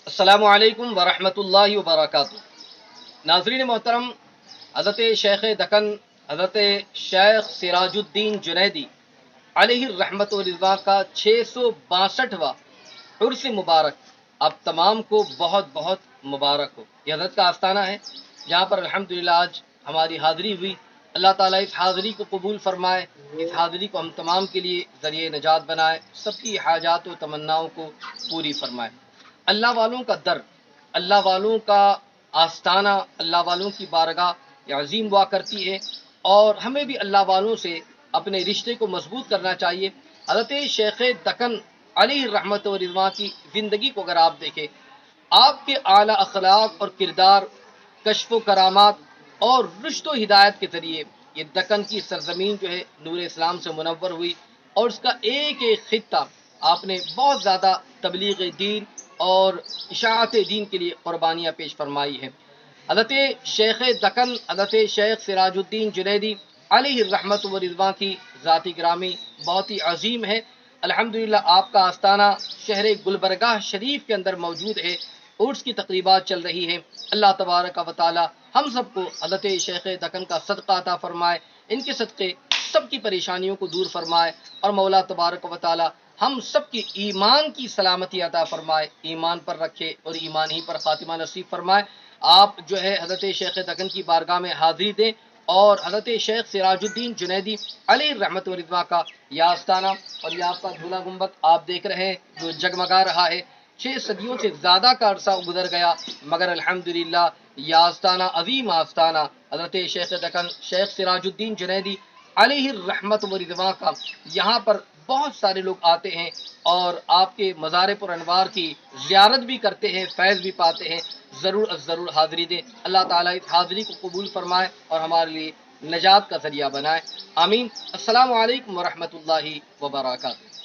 अस्सलामु अलैकुम वरहमतुल्लाहि वबरकातुहू। नाज़रीन मोहतरम, हज़रत शेख दकन हज़रत शेख सिराजुद्दीन जुनैदी अलैहि रहमत व रिज़वा का 662वां उर्स मुबारक आप तमाम को बहुत बहुत मुबारक हो। ये हज़रत का आस्थाना है जहाँ पर अल्हम्दुलिल्लाह आज हमारी हाज़िरी हुई। अल्लाह ताला इस हाज़िरी को कबूल फरमाए, इस हाज़िरी को हम तमाम के लिए ज़रिए नजात बनाए, सबकी हाजात व तमन्नाओं को पूरी फरमाए। अल्लाह वालों का दर, अल्लाह वालों का आस्थाना, अल्लाह वालों की बारगाह ये अजीम हुआ करती है और हमें भी अल्लाह वालों से अपने रिश्ते को मजबूत करना चाहिए। हज़रत शेख दकन अलैहि रहमत व रिज़वा की ज़िंदगी को अगर आप देखें, आपके आला अखलाक और किरदार, कश्फ व करामात और रुश्द व हिदायत के ज़रिए ये दक्कन की सरजमीन जो है नूर इस्लाम से मुनव्वर हुई और उसका एक एक खित्ता आपने बहुत ज़्यादा तबलीग दीन और इशाअत दीन के लिए कुर्बानियाँ पेश फरमाई हैं। हज़रत शेख दक्कन हज़रत शेख सिराजुद्दीन जुनैदी अलैहि रहमत व रिज़वा की ज़ाती ग्रामी बहुत ही अजीम है। अल्हम्दुलिल्लाह आपका आस्थाना शहर गुलबरगाह शरीफ के अंदर मौजूद है। उर्स की तकरीबात चल रही है। अल्लाह तबारक व तआला हम सबको हज़रत शेख दक्कन का सदका अता फरमाए, इनके सदक़े सबकी परेशानियों को दूर फरमाए और मौला तबारक व तआला हम सबकी ईमान की सलामती अता फरमाए, ईमान पर रखे और ईमान ही पर खातिमा नसीब फरमाए। आप जो है हज़रत शेख दक्कन की बारगाह में हाज़िरी दें और हज़रत शेख सिराजुद्दीन जुनैदी अलैहि रहमत व रिज़वा का यह आस्थाना और यह आपका झूला गुंबद आप देख रहे हैं जो जगमगा रहा है। 6 सदियों से ज़्यादा का अरसा गुजर गया मगर अल्हम्दुलिल्लाह यह आस्थाना अजीम आस्थाना हज़रत शेख दक्कन शेख सिराजुद्दीन जुनैदी अलैहि रहमत व रिज़वा का यहाँ पर बहुत सारे लोग आते हैं और आपके मज़ार पर अनवार की ज़ियारत भी करते हैं, फैज़ भी पाते हैं। ज़रूर हाज़िरी दें। अल्लाह ताला इस हाज़िरी को कबूल फरमाए और हमारे लिए नजात का ज़रिया बनाए। आमीन। अस्सलामु अलैकुम व रहमतुल्लाहि व बरकातुहू।